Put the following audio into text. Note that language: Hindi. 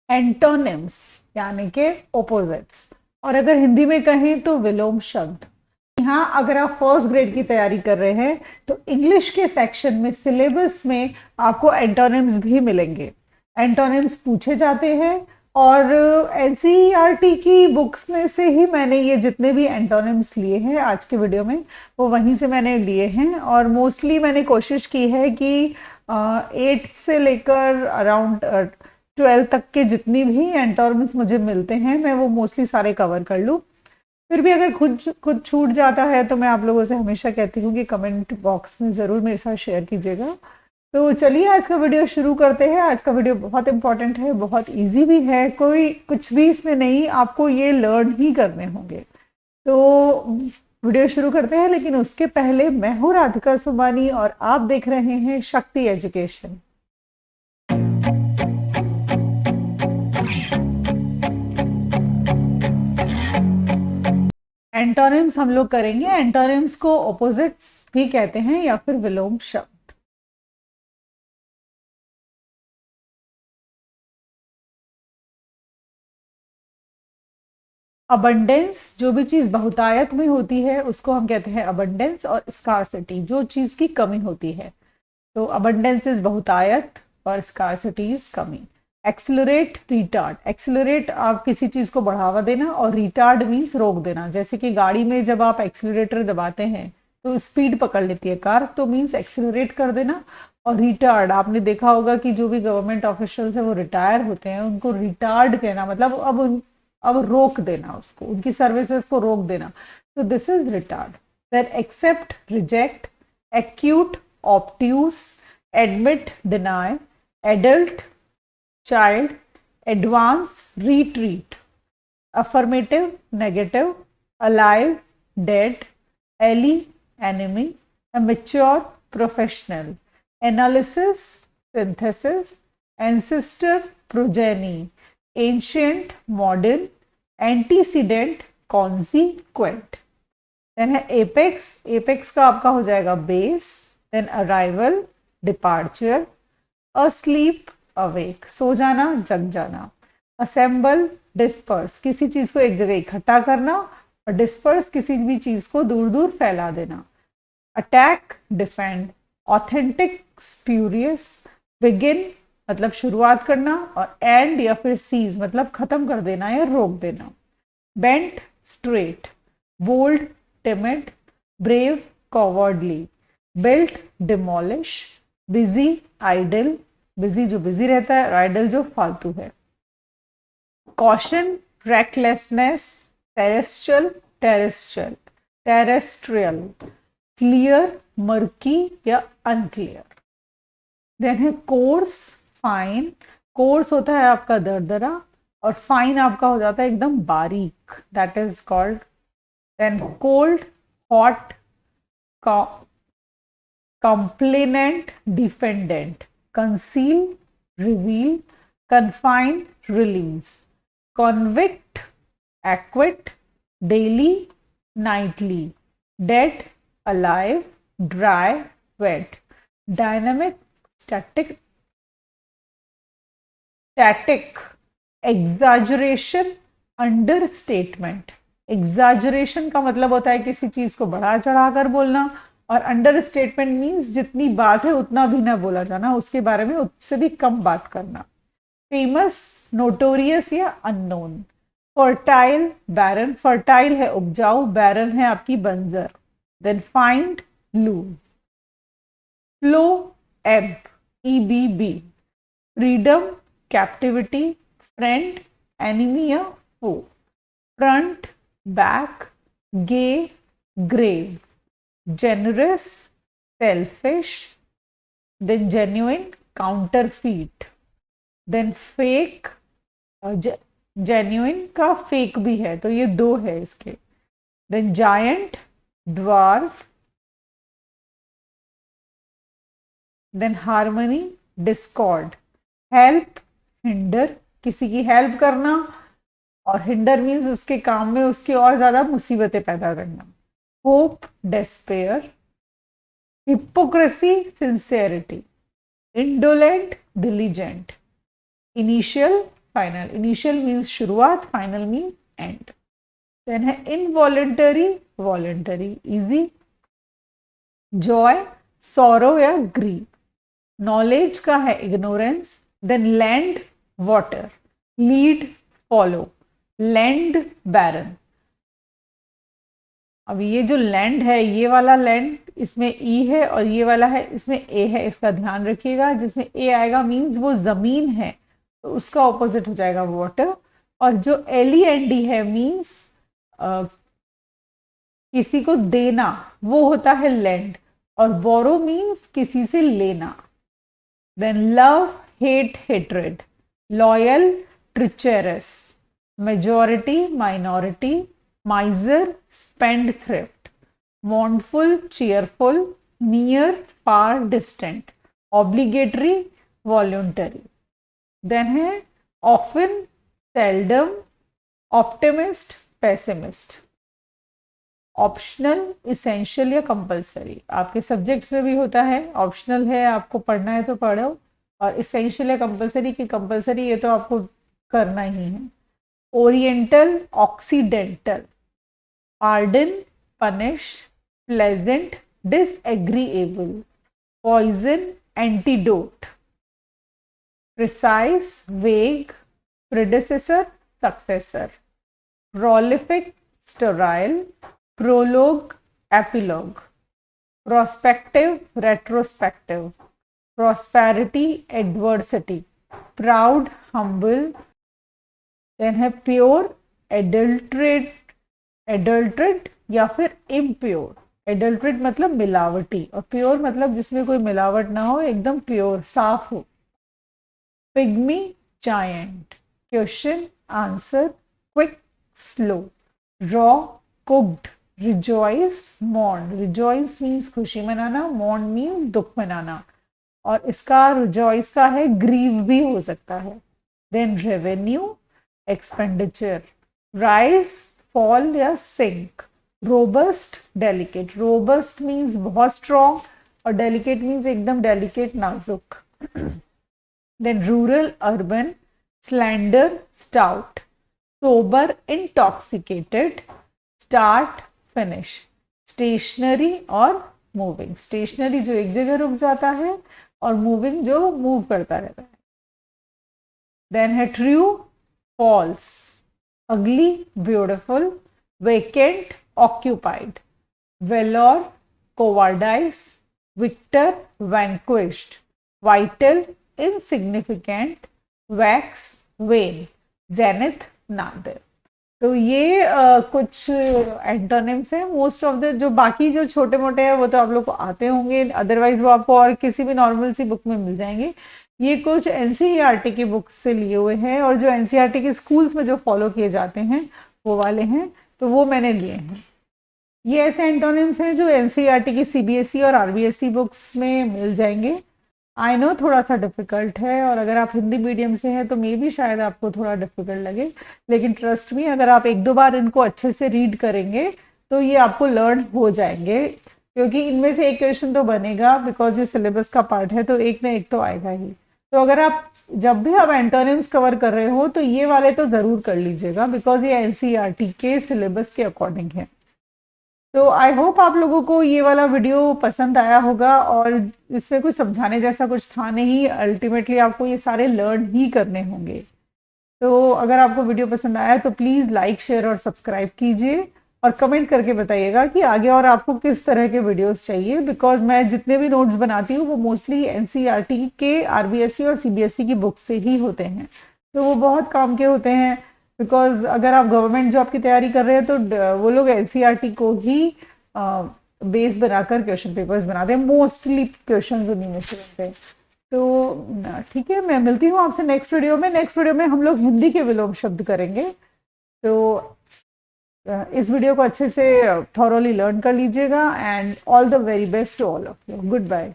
एंटोनिम्स यानी के ओपोजिट्स, और अगर हिंदी में कहें तो विलोम शब्द। यहाँ अगर आप फर्स्ट ग्रेड की तैयारी कर रहे हैं तो इंग्लिश के सेक्शन में सिलेबस में आपको एंटोनिम्स भी मिलेंगे। एंटोनिम्स पूछे जाते हैं और एनसीईआरटी की बुक्स में से ही मैंने ये जितने भी एंटोनिम्स लिए हैं आज के वीडियो में वो वहीं से मैंने लिए हैं। और मोस्टली मैंने कोशिश की है कि 8 से लेकर अराउंड 12 तक के जितनी भी एंटोनिम्स मुझे मिलते हैं मैं वो मोस्टली सारे कवर कर लूँ। फिर भी अगर खुद छूट जाता है तो मैं आप लोगों से हमेशा कहती हूँ कि कमेंट बॉक्स में ज़रूर मेरे साथ शेयर कीजिएगा। तो चलिए आज का वीडियो शुरू करते हैं। आज का वीडियो बहुत इंपॉर्टेंट है, बहुत इजी भी है, कोई कुछ भी इसमें नहीं, आपको ये लर्न ही करने होंगे। तो वीडियो शुरू करते हैं, लेकिन उसके पहले मैं हूँ राधिका सुमानी और आप देख रहे हैं शक्ति एजुकेशन। एंटोनिम्स हम लोग करेंगे। एंटोनिम्स को ऑपोजिट्स भी कहते हैं या फिर विलोम शब्द। अबंडेंस, जो भी चीज बहुतायत में होती है उसको हम कहते हैं अबंडेंस। और स्कार्सिटी, जो चीज की कमी होती है। तो अबंडेंस इज बहुतायत और स्कार्सिटी इज कमी। Accelerate, retard. एक्सिलरेट आप किसी चीज को बढ़ावा देना और रिटार्ड मीन्स रोक देना। जैसे कि गाड़ी में जब आप एक्सिलरेटर दबाते हैं तो स्पीड पकड़ लेती है कार, तो मीन्स एक्सिलरेट कर देना। और रिटार्ड, आपने देखा होगा कि जो भी गवर्नमेंट ऑफिशियल्स है वो रिटायर होते हैं, उनको रिटार्ड कहना मतलब अब रोक देना, उसको उनकी सर्विसेज को रोक देना। तो this is retard. Then accept, reject, acute, obtuse, admit, deny, adult, child, advance, retreat, affirmative, negative, alive, dead, ally, enemy, amateur, professional, analysis, synthesis, ancestor, progeny, ancient, modern, antecedent, consequent। Then है एपेक्स। एपेक्स का आपका हो जाएगा base. Then arrival, departure, asleep, awake, सो जाना, जग जाना। असेंबल, डिस्पर्स, किसी चीज को एक जगह इकट्ठा करना, और डिस्पर्स किसी भी चीज को दूर दूर फैला देना। Attack, defend, authentic, spurious, begin मतलब शुरुआत करना, और एंड या फिर सीज मतलब खत्म कर देना या रोक देना। Bent, straight, bold, timid, brave, cowardly, built, demolish, busy, idle, busy जो busy रहता है, idle जो फालतू है। caution, recklessness, terrestrial, clear, murky या unclear। देन है कोर्स, फाइन। कोर्स होता है आपका दरदरा और फाइन आपका हो जाता है एकदम बारीक, that is called. Then cold, hot, complainant, defendant, conceal, reveal, confine, release, convict, acquit, daily, nightly, dead, alive, dry, wet, dynamic, static, exaggeration, understatement। Exaggeration का मतलब होता है किसी चीज को बढ़ा चढ़ाकर बोलना, और अंडर स्टेटमेंट मीन्स जितनी बात है उतना भी ना बोला जाना, उसके बारे में उससे भी कम बात करना। फेमस, नोटोरियस या अननोन। Fertile, barren. फर्टाइल है उपजाऊ, बैरन है आपकी बंजर। Then find, lose. Flow, ebb, EBB। Freedom, captivity, friend, enemy या foe. Front, back, gay, grave, generous, selfish, then genuine, counterfeit, then fake, genuine का fake भी है, तो ये दो है इसके। then giant, dwarf, then harmony, discord, help, hinder, किसी की हेल्प करना, और हिंडर मीन्स उसके काम में उसकी और ज्यादा मुसीबतें पैदा करना। Hope, despair, hypocrisy, sincerity, indolent, diligent, initial, final, initial means शुरुआत, फाइनल मीन्स एंड। देन है involuntary, voluntary, easy, joy, sorrow या ग्रीव। नॉलेज का है ignorance, then land, water, lead, follow, land, barren. अब ये जो लैंड है, ये वाला लैंड, इसमें ई है और ये वाला है, इसमें ए है, इसका ध्यान रखिएगा। जिसमें ए आएगा मीन्स वो जमीन है, तो उसका ऑपोजिट हो जाएगा वाटर। और जो एल ई एन डी है मीन्स किसी को देना, वो होता है लैंड। और बोरो मीन्स किसी से लेना। Then love, hate, hatred, loyal, treacherous, majority, minority, miser, spend thrift, mournful, cheerful, near, far, distant, obligatory, voluntary. Then है often, seldom, optimist, pessimist, optional, essential या कंपलसरी। आपके सब्जेक्ट्स में भी होता है, ऑप्शनल है आपको पढ़ना है तो पढ़ो, और इसेंशियल या कंपलसरी की कंपलसरी ये तो आपको करना ही है। Oriental, occidental, pardon, punish, pleasant, disagreeable, poison, antidote, precise, vague, predecessor, successor, prolific, sterile, prologue, epilogue, prospective, retrospective, prosperity, adversity, proud, humble. Then है प्योर, एडल्ट्रेट, एडल्ट्रेट या फिर इम्प्योर। एडल्ट्रेट मतलब मिलावटी, और प्योर मतलब जिसमें कोई मिलावट ना हो, एकदम प्योर, साफ हो। Pygmy, giant, question, answer, quick, slow, raw, cooked, rejoice, mourn. Rejoice means खुशी मनाना, मॉर्न मीन्स दुख मनाना, और इसका रिजॉइस का है ग्रीव भी हो सकता है। Then revenue, expenditure, rise, fall या sink, robust, delicate. Robust means बहुत स्ट्रॉन्ग, और डेलिकेट मीन्स एकदम डेलिकेट, नाजुक। Then rural, urban, slender, stout, sober, intoxicated, start, finish, stationary और मूविंग। स्टेशनरी जो एक जगह रुक जाता है, और मूविंग जो मूव करता रहता है। देन है true, false, ugly, beautiful, vacant, occupied, valour, cowardice, victor, vanquished, vital, insignificant, wax, wane, zenith, nadir. तो ये कुछ एंटोनिम्स हैं। मोस्ट ऑफ द जो बाकी जो छोटे मोटे हैं वो तो आप लोग को आते होंगे, अदरवाइज वो आपको और किसी भी नॉर्मल सी बुक में मिल जाएंगे। ये कुछ एनसीईआरटी की बुक से लिए हुए हैं, और जो एनसीईआरटी के स्कूल्स में जो फॉलो किए जाते हैं वो वाले हैं, तो वो मैंने लिए हैं। ये ऐसे एंटोनिम्स हैं जो एनसीईआरटी की सीबीएसई और आरबीएसई बुक्स में मिल जाएंगे। आई नो थोड़ा सा डिफिकल्ट है, और अगर आप हिंदी मीडियम से हैं तो मे भी शायद आपको थोड़ा डिफिकल्ट लगे, लेकिन ट्रस्ट मी, अगर आप एक दो बार इनको अच्छे से रीड करेंगे तो ये आपको लर्न हो जाएंगे, क्योंकि इनमें से एक क्वेश्चन तो बनेगा, बिकॉज ये सिलेबस का पार्ट है, तो एक ना एक तो आएगा ही। तो अगर आप जब भी आप एंटोनिम्स कवर कर रहे हो तो ये वाले तो ज़रूर कर लीजिएगा, बिकॉज ये एनसीईआरटी के सिलेबस के अकॉर्डिंग है। तो आई होप आप लोगों को ये वाला वीडियो पसंद आया होगा, और इसमें कुछ समझाने जैसा कुछ था नहीं, अल्टीमेटली आपको ये सारे लर्न ही करने होंगे। तो अगर आपको वीडियो पसंद आया तो प्लीज़ लाइक, शेयर और सब्सक्राइब कीजिए, और कमेंट करके बताइएगा कि आगे और आपको किस तरह के वीडियोस चाहिए, बिकॉज मैं जितने भी नोट्स बनाती हूँ वो मोस्टली एनसीईआरटी के, आरबीएसई और सीबीएसई की बुक से ही होते हैं, तो वो बहुत काम के होते हैं। बिकॉज अगर आप गवर्नमेंट जॉब की तैयारी कर रहे हैं तो वो लोग एनसीईआरटी को ही बेस बनाकर क्वेश्चन पेपर्स बनाते हैं, मोस्टली क्वेश्चन उन्हीं में से बनते हैं। तो ठीक है, मैं मिलती हूँ आपसे नेक्स्ट वीडियो में। नेक्स्ट वीडियो में हम लोग हिंदी के विलोम शब्द करेंगे, तो इस वीडियो को अच्छे से थॉरोली लर्न कर लीजिएगा, and all the very best to all of you. Good bye.